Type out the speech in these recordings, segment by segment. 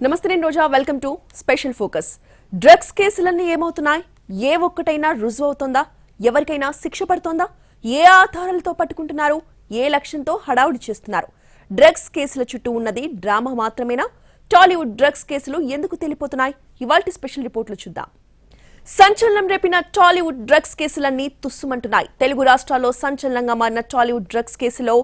నమస్తే నేను Roja welcome to special focus. Drugs కేసులన్నీ ఏమవుతున్నాయి? ఏ ఒక్కటైనా రుజువు అవుతోందా? ఎవరికైనా శిక్ష పడుతోందా? ఏ ఆధారాలతో పట్టుకుంటున్నారు? ఏ లక్ష్యంతో హడావుడి చేస్తున్నారు? డ్రగ్స్ కేసుల చుట్టూ ఉన్నది డ్రామా మాత్రమేనా? టాలీవుడ్ డ్రగ్స్ కేసులు ఎందుకు తెలిపోతున్నాయి? ఇవాల్టి స్పెషల్ రిపోర్ట్లు చూద్దాం. సంచలనం రేపిన టాలీవుడ్ డ్రగ్స్ కేసులన్నీ తుస్సుమంటున్నాయి. తెలుగు రాష్ట్రాల్లో సంచలనంగా మారిన టాలీవుడ్ డ్రగ్స్ కేసులో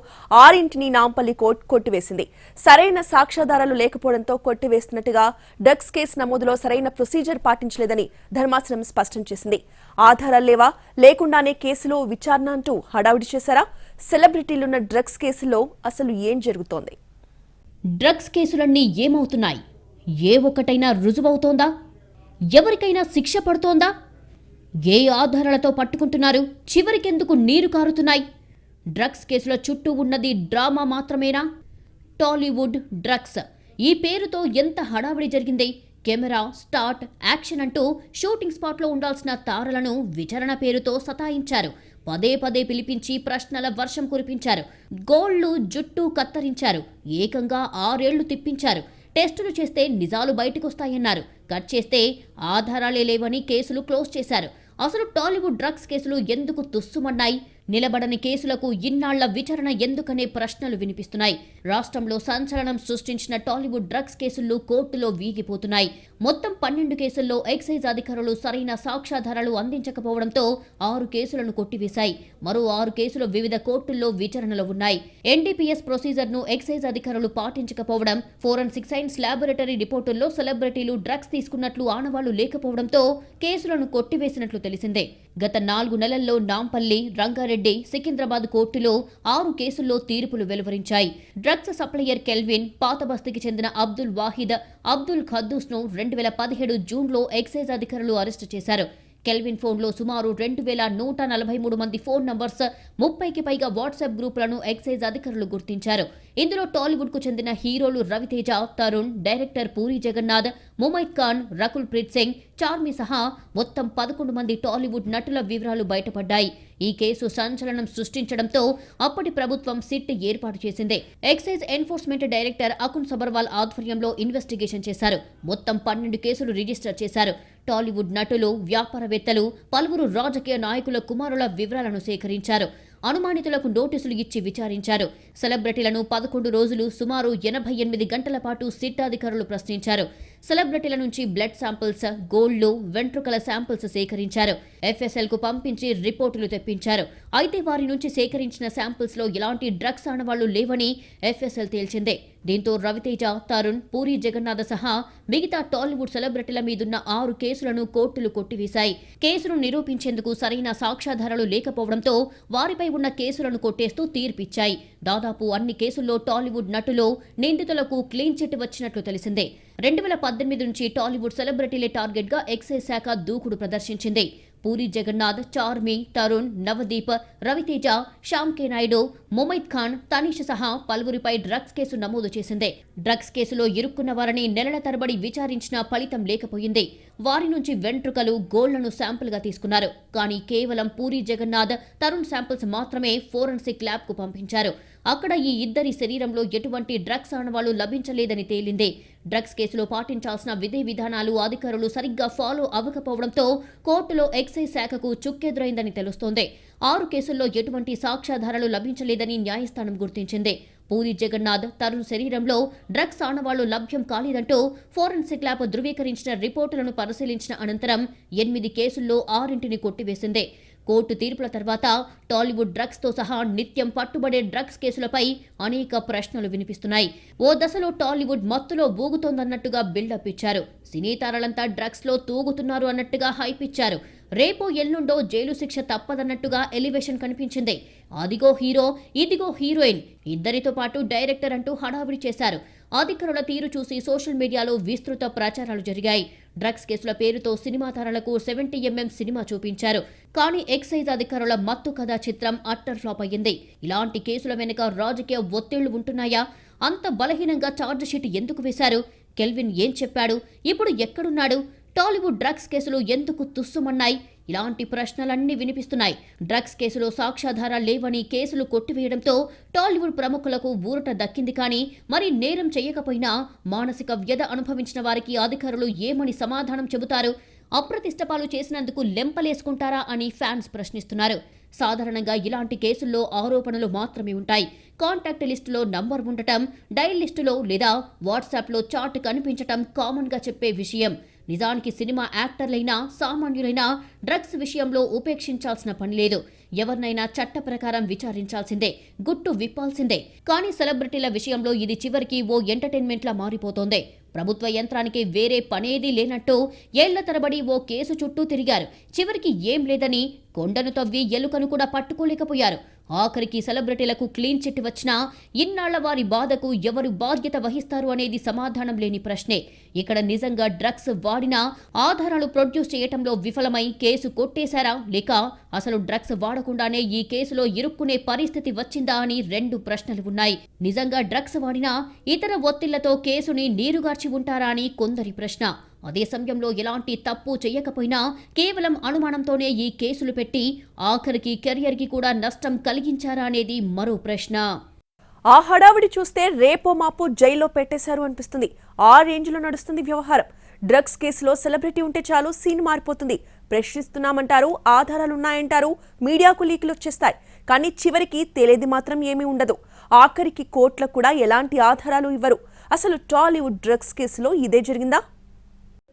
6 నాంపల్లి కోర్టు కొట్టివేసింది. సరైన సాక్ష్యాధారాలు లేకపోవడంతో కొట్టివేస్తున్నట్టుగా డ్రగ్స్ కేసు నమోదులో సరైన ప్రొసీజర్ పాటించలేదని ధర్మాసనం స్పష్టం చేసింది. ఆధారాలు లేకుండానే కేసులో విచారణ అంటూ హడావుడి చేశారా? సెలబ్రిటీలున్న డ్రగ్స్ కేసులో అసలు ఏం జరుగుతోంది? డ్రగ్స్ కేసులన్నీ ఏమవుతున్నాయి? ఏ ఒక్కటైనా రుజువవుతోందా? ఎవరికైనా శిక్ష పడుతోందా? ఏ ఆధారాలతో పట్టుకుంటున్నారు? చివరికెందుకు నీరు కారుతున్నాయి? డ్రగ్స్ కేసుల చుట్టూ ఉన్నది డ్రామా మాత్రమేనా? టాలీవుడ్ డ్రగ్స్ ఈ పేరుతో ఎంత హడావిడి జరిగింది. కెమెరా, స్టార్ట్, యాక్షన్ అంటూ షూటింగ్ స్పాట్లో ఉండాల్సిన తారలను విచారణ పేరుతో సతాయించారు. పదే పదే పిలిపించి ప్రశ్నల వర్షం కురిపించారు. గోళ్లు, జుట్టు కత్తరించారు. ఏకంగా 6 ఏళ్లు తిప్పించారు. టెస్టులు చేస్తే నిజాలు బయటకొస్తాయన్నారు. కట్ చేస్తే ఆధారాలే లేవని కేసులు క్లోజ్ చేశారు. అసలు టాలీవుడ్ డ్రగ్స్ కేసులు ఎందుకు తుస్సుమన్నాయి? నిలబడని కేసులకు ఇన్నాళ్ల విచారణ ఎందుకనే ప్రశ్నలు వినిపిస్తున్నాయి. రాష్ట్రంలో సంచలనం సృష్టించిన టాలీవుడ్ డ్రగ్స్ కేసులు కోర్టులో వీగిపోతున్నాయి. మొత్తం 12 కేసుల్లో ఎక్సైజ్ అధికారులు సరైన సాక్ష్యాధారాలు అందించకపోవడంతో 6 కేసులను కొట్టివేశాయి. మరో 6 కేసులు వివిధ కోర్టుల్లో విచారణలో ఉన్నాయి. ఎన్డీపీఎస్ ప్రొసీజర్ను ఎక్సైజ్ అధికారులు పాటించకపోవడం, ఫోరెన్సిక్ సైన్స్ ల్యాబొరేటరీ రిపోర్టుల్లో సెలబ్రిటీలు డ్రగ్స్ తీసుకున్నట్లు ఆనవాళ్లు లేకపోవడంతో కేసులను కొట్టివేసినట్లు తెలిసిందే. గత 4 నెలల్లో నాంపల్లి, రంగారెడ్డి, సికింద్రాబాద్ కోర్టులో 6 కేసుల్లో తీర్పులు వెలువరించాయి. డ్రగ్స్ సప్లయర్ కెల్విన్, పాతబస్తీకి చెందిన అబ్దుల్ వాహిద్, అబ్దుల్ ఖద్దూస్ ను 2017 జూన్లో ఎక్సైజ్ అధికారులు అరెస్టు చేశారు. కెల్విన్ ఫోన్లో సుమారు 2143 మంది ఫోన్ నంబర్స్, 30కి పైగా వాట్సాప్ గ్రూపులను ఎక్సైజ్ అధికారులు గుర్తించారు. ఇందులో టాలీవుడ్ కు చెందిన హీరోలు రవితేజ, తరుణ్, డైరెక్టర్ పూరి జగన్నాథ్, ముమైత్ ఖాన్, రకుల్ ప్రీత్ సింగ్, చార్మి సహా మొత్తం 11 మంది టాలీవుడ్ నటుల వివరాలు బయటపడ్డాయి. ఈ కేసు సంచలనం సృష్టించడంతో అప్పటి ప్రభుత్వం సిట్ ఏర్పాటు చేసింది. Excise enforcement director Akun Sabharwal ఆధ్వర్యంలో ఇన్వెస్టిగేషన్ చేశారు. మొత్తం 12 కేసులు రిజిస్టర్ చేశారు. టాలీవుడ్ నటులు, వ్యాపారవేత్తలు, పలువురు రాజకీయ నాయకుల కుమారుల వివరాలను సేకరించారు. అనుమానితులకు నోటీసులు ఇచ్చి విచారించారు. సెలబ్రిటీలను 11 రోజులు సుమారు 88 గంటల పాటు సిట్ అధికారులు ప్రశ్నించారు. సెలబ్రిటీల నుంచి బ్లడ్ శాంపిల్స్, గోళ్లు, వెంట్రుకల శాంపిల్స్ సేకరించారు. ఎఫ్ఎస్ఎల్ కు పంపించి రిపోర్టులు తెప్పించారు. అయితే వారి నుంచి సేకరించిన శాంపిల్స్ లో ఎలాంటి డ్రగ్స్ ఆనవాళ్లు లేవని ఎఫ్ఎస్ఎల్ తేల్చింది. దీంతో రవితేజ, తరుణ్, పూరి జగన్నాథ్ సహా మిగతా టాలీవుడ్ సెలబ్రిటీల మీదున్న 6 కేసులను కోర్టులు కొట్టివేశాయి. కేసును నిరూపించేందుకు సరైన సాక్ష్యాధారాలు లేకపోవడంతో వారిపై ఉన్న కేసులను కొట్టేస్తూ తీర్పిచ్చాయి. దాదాపు అన్ని కేసుల్లో టాలీవుడ్ నటులు, నిందితులకు క్లీన్ చిట్ వచ్చినట్లు తెలిసిందే. 2018 నుంచి టాలీవుడ్ సెలబ్రిటీలే టార్గెట్ గా ఎక్సైజ్ శాఖ దూకుడు ప్రదర్శించింది. పూరి జగన్నాథ్, చార్మి, తరుణ్, నవదీప్, రవితేజ, శ్యామ్ కే నాయుడు, ముమైత్ ఖాన్, తనీష్ సహా పలువురిపై డ్రగ్స్ కేసు నమోదు చేసింది. డ్రగ్స్ కేసులో ఇరుక్కున్న వారిని నెలల తరబడి విచారించినా ఫలితం లేకపోయింది. వారి నుంచి వెంట్రుకలు, గోళ్లను శాంపుల్ గా తీసుకున్నారు. కానీ కేవలం పూరి జగన్నాథ్, తరుణ్ శాంపిల్స్ మాత్రమే ఫోరెన్సిక్ ల్యాబ్ కు పంపించారు. అక్కడ ఈ ఇద్దరి శరీరంలో ఎటువంటి డ్రగ్స్ ఆనవాళ్లు లభించలేదని తేలింది. డ్రగ్స్ కేసులో పాటించాల్సిన విధి విధానాలు అధికారులు సరిగ్గా ఫాలో అవ్వకపోవడంతో కోర్టులో ఎక్సైజ్ శాఖకు చుక్కెదురైందని తెలుస్తోంది. 6 కేసుల్లో ఎటువంటి సాక్ష్యాధారాలు లభించలేదని న్యాయస్థానం గుర్తించింది. పూరి జగన్నాథ్, తరుణ్ శరీరంలో డ్రగ్స్ ఆనవాళ్లు లభ్యం కాలేదంటూ ఫోరెన్సిక్ ల్యాబ్ ధృవీకరించిన రిపోర్టులను పరిశీలించిన అనంతరం 8 కేసుల్లో 6 కొట్టివేసింది. కోర్టు తీర్పుల తర్వాత టాలీవుడ్ డ్రగ్స్ తో సహా నిత్యం పట్టుబడే డ్రగ్స్ కేసులపై అనేక ప్రశ్నలు వినిపిస్తున్నాయి. ఓ దశలో టాలీవుడ్ మత్తులో ఊగుతోందన్నట్టుగా బిల్డప్ ఇచ్చారు. సినీ తారలంతా డ్రగ్స్ లో తూగుతున్నారు అన్నట్టుగా హైప్ ఇచ్చారు. రేపో ఎల్లుండో జైలు శిక్ష తప్పదన్నట్టుగా ఎలివేషన్ కనిపించింది. అదిగో హీరో, ఇదిగో హీరోయిన్, ఇద్దరితో పాటు డైరెక్టర్ అంటూ హడావిడి చేశారు. అధికారుల తీరు చూసి సోషల్ మీడియాలో విస్తృత ప్రచారాలు జరిగాయి. డ్రగ్స్ కేసుల పేరుతో సినిమా తారలకు 70mm సినిమా చూపించారు. కానీ ఎక్సైజ్ అధికారుల మత్తు కథా చిత్రం అట్టర్ ఫ్లాప్ అయ్యింది. ఇలాంటి కేసుల వెనుక రాజకీయ ఒత్తిళ్లు ఉంటున్నాయా? అంత బలహీనంగా ఛార్జ్ షీట్ ఎందుకు వేశారు? కెల్విన్ ఏం చెప్పాడు? ఇప్పుడు ఎక్కడున్నాడు? టాలీవుడ్ డ్రగ్స్ కేసులు ఎందుకు తుస్సుమన్నాయి? ఇలాంటి ప్రశ్నలన్నీ వినిపిస్తున్నాయి. డ్రగ్స్ కేసులో సాక్ష్యాధారాలు లేవని కేసులు కొట్టివేయడంతో టాలీవుడ్ ప్రముఖులకు ఊరట దక్కింది. కానీ మరి నేరం చేయకపోయినా మానసిక వ్యధ అనుభవించిన వారికి అధికారులు ఏమని సమాధానం చెబుతారు? అప్రతిష్టపాలు చేసినందుకు లెంపలేసుకుంటారా అని ఫ్యాన్స్ ప్రశ్నిస్తున్నారు. సాధారణంగా ఇలాంటి కేసుల్లో ఆరోపణలు మాత్రమే ఉంటాయి. కాంటాక్ట్ లిస్టులో నంబర్ ఉండటం, డైల్ లిస్టులో లేదా వాట్సాప్లో చాట్ కనిపించటం కామన్గా చెప్పే విషయం. నిజానికి సినిమా యాక్టర్లైనా సామాన్యులైనా డ్రగ్స్ విషయంలో ఉపేక్షించాల్సిన పని లేదు. ఎవరినైనా చట్ట ప్రకారం విచారించాల్సిందే, గుట్టు విప్పాల్సిందే. కానీ సెలబ్రిటీల విషయంలో ఇది చివరికి ఓ ఎంటర్టైన్మెంట్లా మారిపోతోంది. ప్రభుత్వ యంత్రానికి వేరే పనేదీ లేనట్టు ఏళ్ల తరబడి ఓ కేసు చుట్టూ తిరిగారు. చివరికి ఏం లేదని కొండను తవ్వి ఎలుకను కూడా పట్టుకోలేకపోయారు. ఆఖరికి సెలబ్రిటీలకు క్లీన్ చిట్ వచ్చినా ఇన్నాళ్ల వారి బాధకు ఎవరు బాధ్యత వహిస్తారు అనేది సమాధానం లేని ప్రశ్నే. ఇక్కడ నిజంగా డ్రగ్స్ వాడినా ఆధారాలు ప్రొడ్యూస్ చేయటంలో విఫలమై కేసు కొట్టేశారా, లేక అసలు డ్రగ్స్ వాడకుండానే ఈ కేసులో ఇరుక్కునే పరిస్థితి వచ్చిందా అని రెండు ప్రశ్నలు ఉన్నాయి. నిజంగా డ్రగ్స్ వాడినా ఇతర ఒత్తిళ్లతో కేసుని నీరుగార్చి ఉంటారా అని కొందరి ప్రశ్న. అదే సమయంలో ఎలాంటి తప్పు చేయకపోయినా కేవలం అనుమానంతోనే ఈ కేసులు పెట్టి ఆఖరికి కెరియర్కి కూడా నష్టం కలిగించారా అనేది మరో ప్రశ్న. ఆ హడావిడి చూస్తే రేపో మాపో జైల్లో పెట్టేశారు అనిపిస్తుంది. ఆ రేంజ్లో నడుస్తుంది వ్యవహారం. డ్రగ్స్ కేసులో సెలబ్రిటీ ఉంటే చాలు సీన్ మారిపోతుంది. ప్రశ్నిస్తున్నామంటారు, ఆధారాలున్నాయంటారు, మీడియాకు లీకులు వచ్చేస్తాయి. కానీ చివరికి తేలేది మాత్రం ఏమీ ఉండదు. ఆఖరికి కోర్టులకు కూడా ఎలాంటి ఆధారాలు ఇవ్వరు. అసలు టాలీవుడ్ డ్రగ్స్ కేసులో ఇదే జరిగిందా?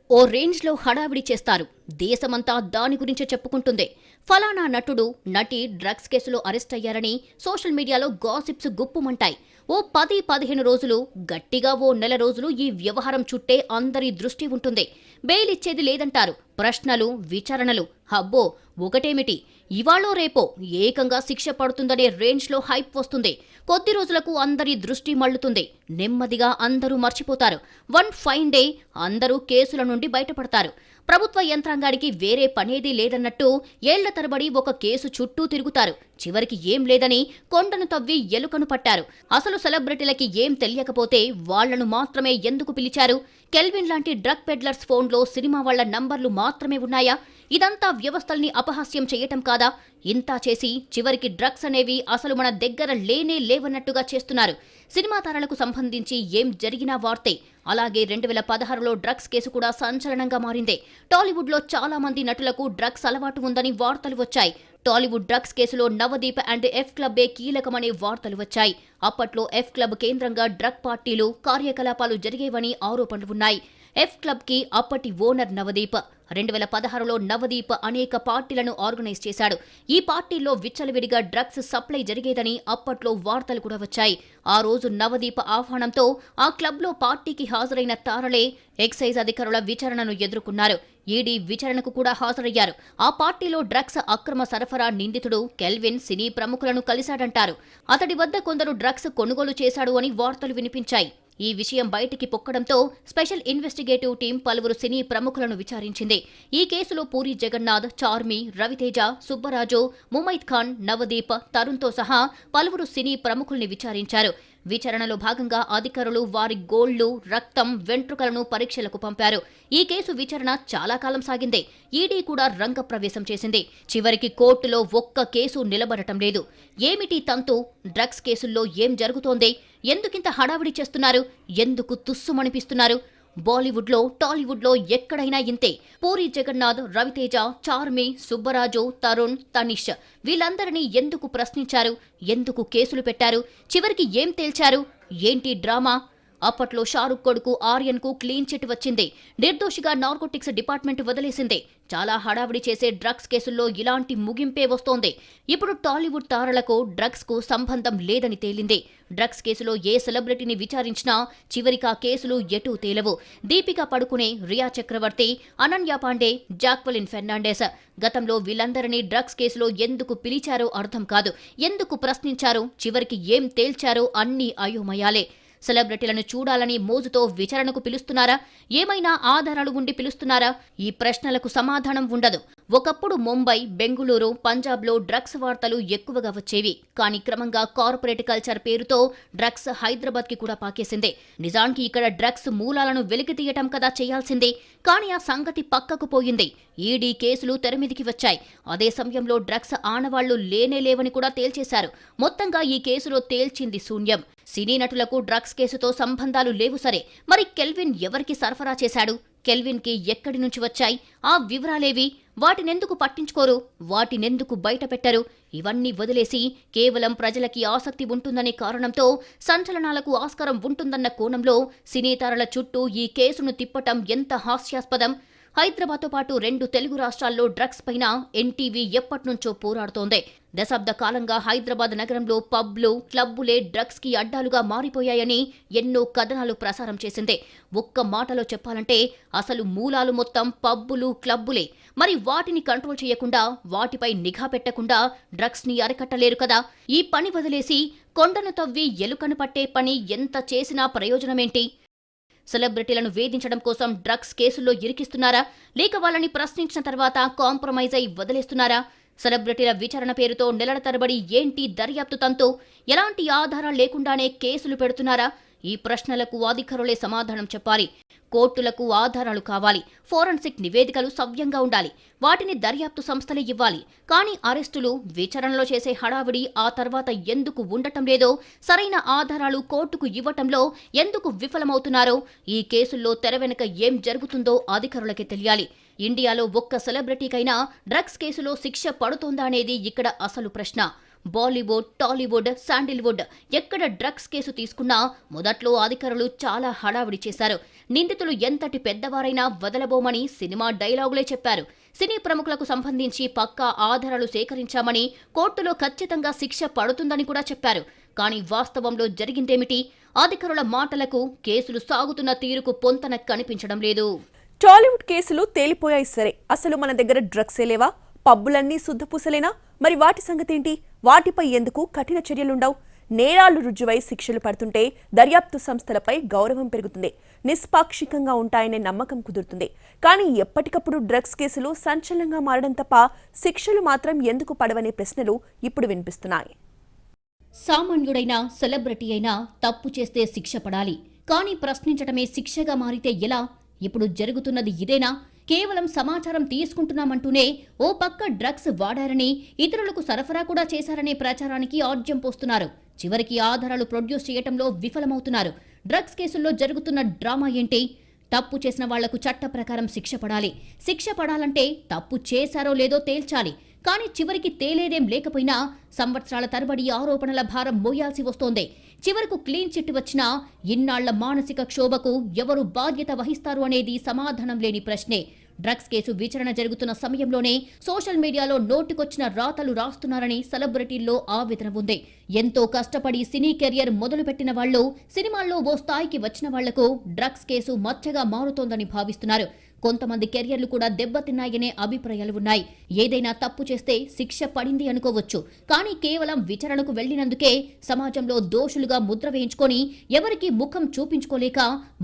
ఓ రేంజ్లో హడావిడి చేస్తారు. దేశమంతా దాని గురించే చెప్పుకుంటుంది. ఫలానా నటుడు, నటి డ్రగ్స్ కేసులో అరెస్ట్ అయ్యారని సోషల్ మీడియాలో గాసిప్స్ గుప్పుమంటాయి. ఓ 10-15 రోజులు, గట్టిగా ఓ నెల రోజులు ఈ వ్యవహారం చుట్టే అందరి దృష్టి ఉంటుంది. బెయిల్ ఇచ్చేది లేదంటారు. ప్రశ్నలు, విచారణలు. హబ్బో, ఒకటేమిటి, ఇవాళో రేపో ఏకంగా శిక్ష పడుతుందనే రేంజ్లో హైప్ వస్తుంది. కొద్ది రోజులకు అందరి దృష్టి మళ్లుతుంది. నెమ్మదిగా అందరూ మర్చిపోతారు. వన్ ఫైన్ డే అందరూ కేసుల నుండి బయటపడతారు. ప్రభుత్వ యంత్రాంగానికి వేరే పనేదీ లేదన్నట్టు ఏళ్ల తరబడి ఒక కేసు చుట్టూ తిరుగుతారు. చివరికి ఏం లేదని కొండను తవ్వి ఎలుకను పట్టారు. అసలు సెలబ్రిటీలకి ఏం తెలియకపోతే వాళ్లను మాత్రమే ఎందుకు పిలిచారు? కెల్విన్ లాంటి డ్రగ్ పెడ్లర్స్ ఫోన్లో సినిమా వాళ్ల నంబర్లు మాత్రమే ఉన్నాయా? ఇదంతా వ్యవస్థల్ని అపహాస్యం చేయటం కాదా? ఇంతా చేసి చివరికి డ్రగ్స్ అనేవి అసలు మన దగ్గర లేనే లేవన్నట్టుగా చేస్తున్నారు. సినిమా తారలకు సంబంధించి ఏం జరిగినా వార్తే. అలాగే 2016లో డ్రగ్స్ కేసు కూడా సంచలనంగా మారింది. టాలీవుడ్లో చాలా మంది నటులకు డ్రగ్స్ అలవాటు ఉందని వార్తలు వచ్చాయి. టాలీవుడ్ డ్రగ్స్ కేసులో నవదీప్ అండ్ ఎఫ్ క్లబ్బే కీలకమనే వార్తలు వచ్చాయి. అప్పట్లో ఎఫ్ క్లబ్ కేంద్రంగా డ్రగ్ పార్టీలు, కార్యకలాపాలు జరిగేవని ఆరోపణలు ఉన్నాయి. ఎఫ్ క్లబ్ కి అప్పటి ఓనర్ నవదీప్. 2016లో నవదీప్ అనేక పార్టీలను ఆర్గనైజ్ చేశాడు. ఈ పార్టీల్లో విచ్చలవిడిగా డ్రగ్స్ సప్లై జరిగేదని అప్పట్లో వార్తలు కూడా వచ్చాయి. ఆ రోజు నవదీప్ ఆహ్వానంతో ఆ క్లబ్లో పార్టీకి హాజరైన తారలే ఎక్సైజ్ అధికారుల విచారణను ఎదుర్కొన్నారు. ఈడీ విచారణకు కూడా హాజరయ్యారు. ఆ పార్టీలో డ్రగ్స్ అక్రమ సరఫరా నిందితుడు కెల్విన్ సినీ ప్రముఖులను కలిశాడంటారు. అతడి వద్ద కొందరు డ్రగ్స్ కొనుగోలు చేశాడు అని వార్తలు వినిపించాయి. ఈ విషయం బయటికి పొక్కడంతో స్పెషల్ ఇన్వెస్టిగేటివ్ టీం పలువురు సినీ ప్రముఖులను విచారించింది. ఈ కేసులో పూరి జగన్నాథ్, చార్మి, రవితేజ, సుబ్బరాజు, ముమైత్ ఖాన్, నవదీప్, తరుణ్తో సహా పలువురు సినీ ప్రముఖుల్ని విచారించారు. విచారణలో భాగంగా అధికారులు వారి గోళ్లు, రక్తం, వెంట్రుకలను పరీక్షలకు పంపారు. ఈ కేసు విచారణ చాలా కాలం సాగింది. ఈడీ కూడా రంగప్రవేశం చేసింది. చివరికి కోర్టులో ఒక్క కేసు నిలబడటం లేదు. ఏమిటి తంతు? డ్రగ్స్ కేసుల్లో ఏం జరుగుతోంది? ఎందుకింత హడావిడి చేస్తున్నారు? ఎందుకు తుస్సుమనిపిస్తున్నారు? బాలీవుడ్లో, టాలీవుడ్లో ఎక్కడైనా ఇంతే. పూరి జగన్నాథ్, రవితేజ, చార్మి, సుబ్బరాజు, తరుణ్, తనిష్ వీళ్ళందరినీ ఎందుకు ప్రశ్నించారు? ఎందుకు కేసులు పెట్టారు? చివరికి ఏం తేల్చారు? ఏంటి డ్రామా? అప్పట్లో షారుఖ్ కొడుకు ఆర్యన్కు క్లీన్ చిట్ వచ్చింది. నిర్దోషిగా నార్కోటిక్స్ డిపార్ట్మెంట్ వదిలేసింది. చాలా హడావిడి చేసే డ్రగ్స్ కేసుల్లో ఇలాంటి ముగింపే వస్తోంది. ఇప్పుడు టాలీవుడ్ తారలకు డ్రగ్స్ కు సంబంధం లేదని తేలింది. డ్రగ్స్ కేసులో ఏ సెలబ్రిటీని విచారించినా చివరికి ఆ కేసులు ఎటూ తేలవు. దీపికా పడుకునే, రియా చక్రవర్తి, అనన్య పాండే, జాక్వలిన్ ఫెర్నాండెస్ గతంలో వీళ్ళందరినీ డ్రగ్స్ కేసులో ఎందుకు పిలిచారో అర్థం కాదు. ఎందుకు ప్రశ్నించారో, చివరికి ఏం తేల్చారో అన్నీ అయోమయాలే. సెలబ్రిటీలను చూడాలని మోజుతో విచారణకు పిలుస్తున్నారా? ఏమైనా ఆధారాలు ఉండి పిలుస్తున్నారా? ఈ ప్రశ్నలకు సమాధానం ఉండదు. ఒకప్పుడు ముంబై, బెంగుళూరు, పంజాబ్లో డ్రగ్స్ వార్తలు ఎక్కువగా వచ్చేవి. కానీ క్రమంగా కార్పొరేట్ కల్చర్ పేరుతో డ్రగ్స్ హైదరాబాద్కి కూడా పాకేసింది. నిజానికి ఇక్కడ డ్రగ్స్ మూలాలను వెలికితీయటం కదా చేయాల్సిందే. కానీ ఆ సంగతి పక్కకు పోయింది. ఈడీ కేసులు తెరమీదికి వచ్చాయి. అదే సమయంలో డ్రగ్స్ ఆనవాళ్లు లేనేలేవని కూడా తేల్చేశారు. మొత్తంగా ఈ కేసులో తేల్చింది శూన్యం. సినీ నటులకు డ్రగ్స్ కేసుతో సంబంధాలు లేవు సరే, మరి కెల్విన్ ఎవరికి సరఫరా చేశాడు? కెల్విన్కి ఎక్కడి నుంచి వచ్చాయి? ఆ వివరాలేవి? వాటినెందుకు పట్టించుకోరు? వాటినెందుకు బయటపెట్టరు? ఇవన్నీ వదిలేసి కేవలం ప్రజలకి ఆసక్తి ఉంటుందనే కారణంతో సంచలనాలకు ఆస్కారం ఉంటుందన్న కోణంలో సినీ తారల చుట్టూ ఈ కేసును తిప్పటం ఎంత హాస్యాస్పదం. హైదరాబాద్తో పాటు 2 తెలుగు రాష్ట్రాల్లో డ్రగ్స్ పైన ఎన్టీవీ ఎప్పటినుంచో పోరాడుతోంది. దశాబ్ద కాలంగా హైదరాబాద్ నగరంలో పబ్లు, క్లబ్బులే డ్రగ్స్ కి అడ్డాలుగా మారిపోయాయని ఎన్నో కథనాలు ప్రసారం చేసింది. ఒక్క మాటలో చెప్పాలంటే అసలు మూలాలు మొత్తం పబ్బులు, క్లబ్బులే. మరి వాటిని కంట్రోల్ చేయకుండా, వాటిపై నిఘా పెట్టకుండా డ్రగ్స్ ని అరికట్టలేరు కదా. ఈ పని వదిలేసి కొండను తవ్వి ఎలుకను పట్టే పని ఎంత చేసినా ప్రయోజనమేంటి? సెలబ్రిటీలను వేధించడం కోసం డ్రగ్స్ కేసుల్లో ఇరికిస్తున్నారా? లేక వాళ్ళని ప్రశ్నించిన తర్వాత కాంప్రమైజ్ అయి వదిలేస్తున్నారా? సెలబ్రిటీల విచారణ పేరుతో నెలల తరబడి ఏంటి దర్యాప్తు తంతు? ఎలాంటి ఆధారాలు లేకుండానే కేసులు పెడుతున్నారా? ఈ ప్రశ్నలకు అధికారులే సమాధానం చెప్పాలి. కోర్టులకు ఆధారాలు కావాలి. ఫోరెన్సిక్ నివేదికలు సవ్యంగా ఉండాలి. వాటిని దర్యాప్తు సంస్థలే ఇవ్వాలి. కానీ అరెస్టులు, విచారణలో చేసే హడావిడి ఆ తర్వాత ఎందుకు ఉండటం లేదో, సరైన ఆధారాలు కోర్టుకు ఇవ్వటంలో ఎందుకు విఫలమవుతున్నారో, ఈ కేసుల్లో తెర వెనుక ఏం జరుగుతుందో అధికారులకే తెలియాలి. ఇండియాలో ఒక్క సెలబ్రిటీకైనా డ్రగ్స్ కేసులో శిక్ష పడుతోందా అనేది ఇక్కడ అసలు ప్రశ్న. బాలీవుడ్, టాలీవుడ్, శాండిల్వుడ్ ఎక్కడ డ్రగ్స్ కేసు తీసుకున్నా మొదట్లో అధికారులు చాలా హడావిడి చేశారు. నిందితులు ఎంతటి పెద్దవారైనా వదలబోమని సినిమా డైలాగులే చెప్పారు. సినీ ప్రముఖులకు సంబంధించి పక్కా ఆధారాలు సేకరించామని, కోర్టులో ఖచ్చితంగా శిక్ష పడుతుందని కూడా చెప్పారు. కానీ వాస్తవంలో జరిగిందేమిటి? అధికారుల మాటలకు కేసులు సాగుతున్న తీరుకు పొంతన కనిపించడం లేదు. టాలీవుడ్ కేసులు తేలిపోయాయి సరే, అసలు మన దగ్గర డ్రగ్సే లేవా? పబ్బులన్నీ శుద్ధపూసలేనా? మరి వాటి సంగతేంటి? వాటిపై ఎందుకు కఠిన చర్యలుండవు? నేరాలు రుజువై శిక్షలు పడుతుంటే దర్యాప్తు సంస్థలపై గౌరవం పెరుగుతుంది, నిష్పాక్షికంగా ఉంటాయనే నమ్మకం కుదురుతుంది. కానీ ఎప్పటికప్పుడు డ్రగ్స్ కేసులు సంచలనంగా మారడం తప్ప శిక్షలు మాత్రం ఎందుకు పడవనే ప్రశ్నలు ఇప్పుడు వినిపిస్తున్నాయి. సామాన్యుడైనా, సెలబ్రిటీ అయినా తప్పు చేస్తే శిక్ష పడాలి. కానీ ప్రశ్నించడమే శిక్షగా మారితే ఎలా? ఇప్పుడు జరుగుతున్నది ఇదేనా? కేవలం సమాచారం తీసుకుంటున్నామంటూనే ఓ పక్క డ్రగ్స్ వాడారని, ఇతరులకు సరఫరా కూడా చేశారనే ప్రచారానికి ఆజ్యం పోస్తున్నారు. చివరికి ఆధారాలు ప్రొడ్యూస్ చేయటంలో విఫలమవుతున్నారు. డ్రగ్స్ కేసుల్లో జరుగుతున్న డ్రామా ఏంటి? తప్పు చేసిన వాళ్లకు చట్ట ప్రకారం శిక్ష పడాలి. శిక్ష పడాలంటే తప్పు చేశారో లేదో తేల్చాలి. కానీ చివరికి తేలేదేం లేకపోయినా సంవత్సరాల తరబడి ఆరోపణల భారం మోయాల్సి వస్తోంది. చివరకు క్లీన్ చిట్ వచ్చినా ఇన్నాళ్ల మానసిక క్షోభకు ఎవరు బాధ్యత వహిస్తారు అనేది సమాధానం లేని ప్రశ్నే. డ్రగ్స్ కేసు విచారణ జరుగుతున్న సమయంలోనే సోషల్ మీడియాలో నోటికొచ్చిన రాతలు రాస్తున్నారని సెలబ్రిటీల్లో ఆవేదన ఉంది. ఎంతో కష్టపడి సినీ కెరియర్ మొదలుపెట్టిన వాళ్లు, సినిమాల్లో ఓ స్థాయికి వచ్చిన వాళ్లకు డ్రగ్స్ కేసు మచ్చగా మారుతోందని భావిస్తున్నారు. కొంతమంది కెరియర్లు కూడా దెబ్బతిన్నాయనే అభిప్రాయాలు ఉన్నాయి. ఏదైనా తప్పు చేస్తే శిక్ష పడింది అనుకోవచ్చు. కానీ కేవలం విచారణకు వెళ్లినందుకే సమాజంలో దోషులుగా ముద్ర వేయించుకొని ఎవరికీ ముఖం చూపించుకోలేక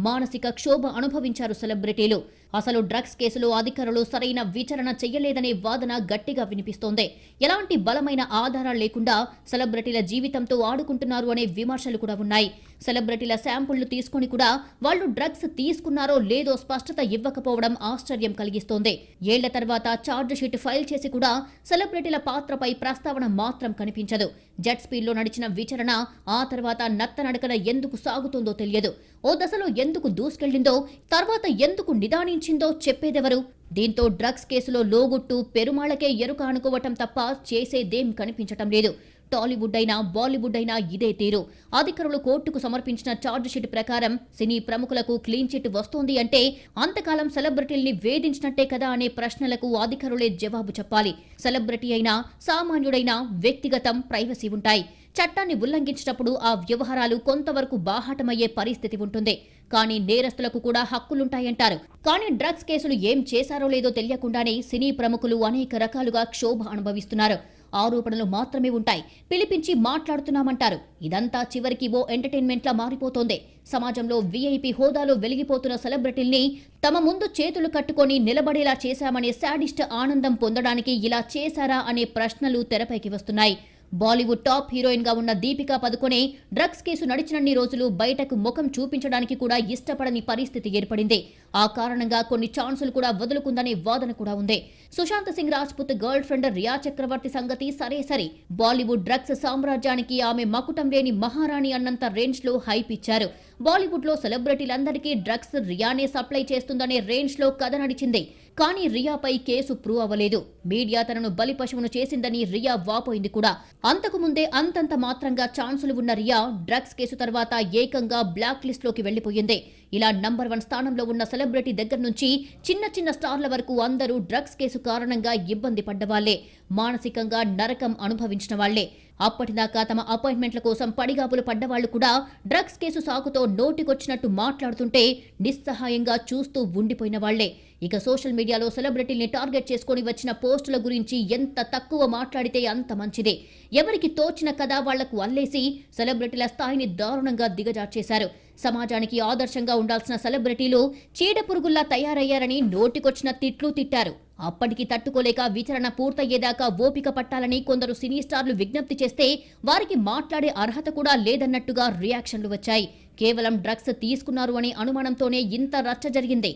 మానసిక క్షోభ అనుభవించారు సెలబ్రిటీలు. అసలు డ్రగ్స్ కేసులో అధికారులు సరైన విచారణ చెయ్యలేదనే వాదన గట్టిగా వినిపిస్తోంది. ఎలాంటి బలమైన ఆధారాలు లేకుండా సెలబ్రిటీల జీవితంతో ఆడుకుంటున్నారు అనే విమర్శలు కూడా ఉన్నాయి. సెలబ్రిటీల శాంపుళ్లు తీసుకుని కూడా వాళ్లు డ్రగ్స్ తీసుకున్నారో లేదో స్పష్టత ఇవ్వకపోవడం ఆశ్చర్యం కలిగిస్తోంది. ఏళ్ల తర్వాత ఛార్జ్ షీట్ ఫైల్ చేసి కూడా సెలబ్రిటీల పాత్రపై ప్రస్తావన మాత్రం కనిపించదు. జెట్ స్పీడ్లో నడిచిన విచారణ ఆ తర్వాత నత్తనడకన ఎందుకు సాగుతుందో తెలియదు. ఓ దశలో ఎందుకు దూసుకెళ్లిందో, తర్వాత ఎందుకు నిదానించిందో చెప్పేదెవరు? దీంతో డ్రగ్స్ కేసులో లోగుట్టు పెరుమాళ్లకే ఎరుక అనుకోవటం తప్ప చేసేదేం కనిపించటం లేదు. టాలీవుడ్ అయినా, బాలీవుడ్ అయినా ఇదే తీరు. అధికారులు కోర్టుకు సమర్పించిన ఛార్జ్ షీట్ ప్రకారం సినీ ప్రముఖులకు క్లీన్ చిట్ వస్తోంది అంటే అంతకాలం సెలబ్రిటీల్ని వేధించినట్టే కదా అనే ప్రశ్నలకు అధికారులే జవాబు చెప్పాలి. సెలబ్రిటీ అయినా, సామాన్యుడైనా వ్యక్తిగతం, ప్రైవసీ ఉంటాయి. చట్టాన్ని ఉల్లంఘించినప్పుడు ఆ వ్యవహారాలు కొంతవరకు బాహాటమయ్యే పరిస్థితి ఉంటుంది. కానీ నేరస్తులకు కూడా హక్కులుంటాయంటారు. కానీ డ్రగ్స్ కేసులు ఏం చేశారో లేదో తెలియకుండానే సినీ ప్రముఖులు అనేక రకాలుగా క్షోభ అనుభవిస్తున్నారు. ఆరోపణలు మాత్రమే ఉంటాయి. పిలిపించి మాట్లాడుతున్నామంటారు. ఇదంతా చివరికి ఓ ఎంటర్టైన్మెంట్లా మారిపోతోంది. సమాజంలో వీఐపీ హోదాలో వెలిగిపోతున్న సెలబ్రిటీల్ని తమ ముందు చేతులు కట్టుకొని నిలబడేలా చేశామనే శాడిస్ట్ ఆనందం పొందడానికి ఇలా చేశారా అనే ప్రశ్నలు తెరపైకి వస్తున్నాయి. బాలీవుడ్ టాప్ హీరోయిన్ గా ఉన్న దీపికా పదుకొనే డ్రగ్స్ కేసు నడిచినన్ని రోజులు బయటకు ముఖం చూపించడానికి కూడా ఇష్టపడని పరిస్థితి ఏర్పడింది. ఆ కారణంగా కొన్ని ఛాన్సులు కూడా వదులుకుందనే వాదన కూడా ఉంది. సుశాంత్ సింగ్ రాజ్పుత్ గర్ల్ ఫ్రెండ్ రియా చక్రవర్తి సంగతి సరే. బాలీవుడ్ డ్రగ్స్ సామ్రాజ్యానికి ఆమె మకుటం లేని మహారాణి అన్నంత రేంజ్ లో హైప్ ఇచ్చారు. బాలీవుడ్ లో సెలబ్రిటీలందరికీ డ్రగ్స్ రియానే సప్లై చేస్తుందనే రేంజ్ లో కథ నడిచింది. కానీ రియాపై కేసు ప్రూవ్ అవ్వలేదు. మీడియా తనను బలి పశువును చేసిందని రియా వాపోయింది కూడా. అంతకు ముందే అంతంత మాత్రంగా ఛాన్సులు ఉన్న రియా డ్రగ్స్ కేసు తర్వాత ఏకంగా బ్లాక్ లిస్ట్ లోకి వెళ్లిపోయింది. ఇలా నంబర్ 1 స్థానంలో ఉన్న సెలబ్రిటీ దగ్గర నుంచి చిన్న స్టార్ల వరకు అందరూ డ్రగ్స్ కేసు కారణంగా ఇబ్బంది పడ్డవాళ్లే, మానసికంగా నరకం అనుభవించిన వాళ్లే. అప్పటిదాకా తమ అపాయింట్మెంట్ల కోసం పడిగాపులు పడ్డవాళ్లు కూడా డ్రగ్స్ కేసు సాకుతో నోటికొచ్చినట్టు మాట్లాడుతుంటే నిస్సహాయంగా చూస్తూ ఉండిపోయిన వాళ్లే. ఇక సోషల్ మీడియాలో సెలబ్రిటీల్ని టార్గెట్ చేసుకుని వచ్చిన పోస్టుల గురించి ఎంత తక్కువ మాట్లాడితే అంత మంచిదే. ఎవరికి తోచిన కథ వాళ్లకు అల్లేసి సెలబ్రిటీల స్థాయిని దారుణంగా దిగజార్చేశారు. సమాజానికి ఆదర్శంగా ఉండాల్సిన సెలబ్రిటీలు చీడపురుగుల్లా తయారయ్యారని నోటికొచ్చిన తిట్లు తిట్టారు. అప్పటికి తట్టుకోలేక విచారణ పూర్తయ్యేదాకా ఓపిక పట్టాలని కొందరు సినీ స్టార్లు విజ్ఞప్తి చేస్తే వారికి మాట్లాడే అర్హత కూడా లేదన్నట్టుగా రియాక్షన్లు వచ్చాయి. కేవలం డ్రగ్స్ తీసుకున్నారు అనే అనుమానంతోనే ఇంత రచ్చ జరిగింది.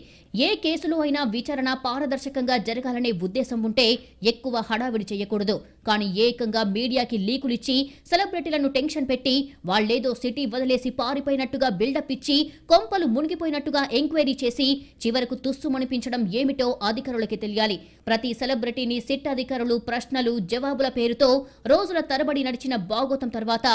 ఏ కేసులో అయినా విచారణ పారదర్శకంగా జరగాలనే ఉద్దేశం ఉంటే ఎక్కువ హడావిడి చేయకూడదు. కానీ ఏకంగా మీడియాకి లీకులిచ్చి సెలబ్రిటీలను టెన్షన్ పెట్టి వాళ్లేదో సిటీ వదిలేసి పారిపోయినట్టుగా బిల్డప్ ఇచ్చి కొంపలు మునిగిపోయినట్టుగా ఎంక్వైరీ చేసి చివరకు తుస్సుమనిపించడం ఏమిటో అధికారులకి తెలియాలి. ప్రతి సెలబ్రిటీని సిట్ అధికారులు ప్రశ్నలు జవాబుల పేరుతో రోజుల తరబడి నడిచిన బాగోతం తర్వాత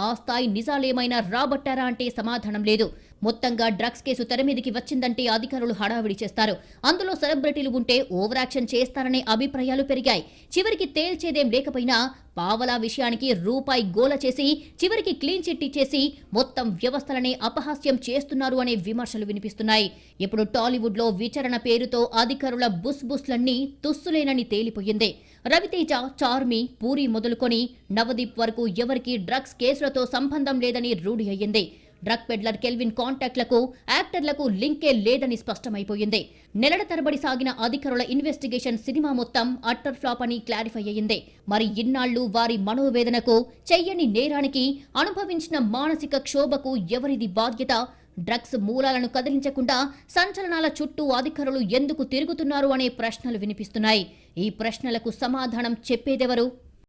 ఆ స్థాయి నిజాలేమైనా రాబట్టారా అంటే సమాధానం లేదు. మొత్తంగా డ్రగ్స్ కేసు తెరమీదికి వచ్చిందంటే అధికారులు హడావిడి చేస్తారు. అందులో సెలబ్రిటీలు ఉంటే ఓవర్ యాక్షన్ చేస్తారనే అభిప్రాయాలు పెరిగాయి. చివరికి తేల్చేదేం లేకపోయినా పావలా విషయానికి రూపాయి గోల చేసి చివరికి క్లీన్ చిట్ ఇచ్చేసి మొత్తం వ్యవస్థలనే అపహాస్యం చేస్తున్నారు అనే విమర్శలు వినిపిస్తున్నాయి. ఇప్పుడు టాలీవుడ్ లో విచారణ పేరుతో అధికారుల బుస్లన్నీ తుస్సులేనని తేలిపోయింది. రవితేజ, చార్మి, పూరి మొదలుకొని నవదీప్ వరకు ఎవరికీ డ్రగ్స్ కేసులతో సంబంధం లేదని రూఢి అయ్యింది. డ్రగ్ పెడ్లర్ కెల్విన్ కాంటాక్ట్లకు యాక్టర్లకు లింకే లేదని స్పష్టమైపోయింది. నెలల తరబడి సాగిన అధికారుల ఇన్వెస్టిగేషన్ సినిమా మొత్తం అట్టర్ ఫ్లాప్ అని క్లారిఫై అయ్యింది. మరి ఇన్నాళ్లు వారి మనోవేదనకు, చెయ్యని నేరానికి, అనుభవించిన మానసిక క్షోభకు ఎవరిది బాధ్యత? డ్రగ్స్ మూలాలను కదిలించకుండా సంచలనాల చుట్టూ అధికారులు ఎందుకు తిరుగుతున్నారు అనే ప్రశ్నలు వినిపిస్తున్నాయి. ఈ ప్రశ్నలకు సమాధానం చెప్పేదెవరు?